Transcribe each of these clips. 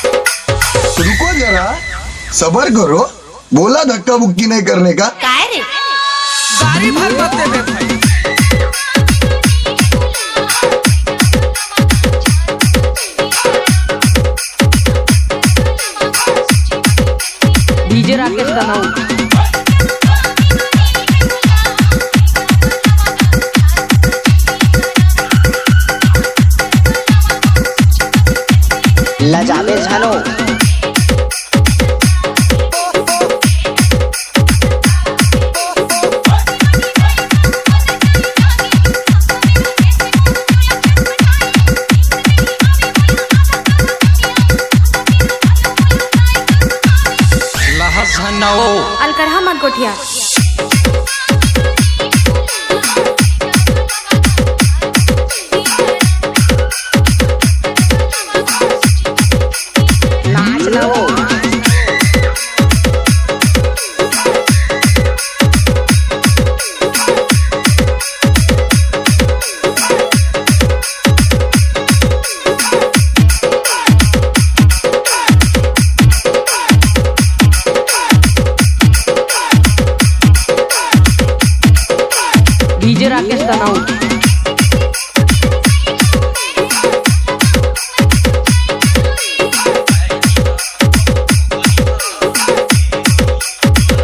रुको जरा, सबर करो। बोला धक्का बुक्की नहीं करने का। काय रे गाड़ी भर मत देबे भाई। डीजे राकेश तनाऊ लजाबे झानो लहस झनो अलकरहा मन कोठिया नाच लो डीजे राकेश तनाऊ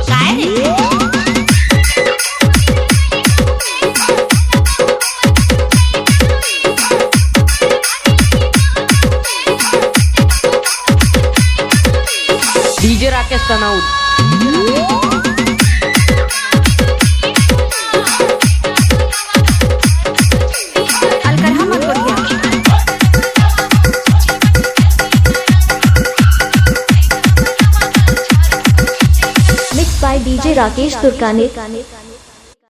काय रे डीजे राकेश तनाऊ अलकरहा मन कोठिया Mixed by DJ Rakesh Turkane.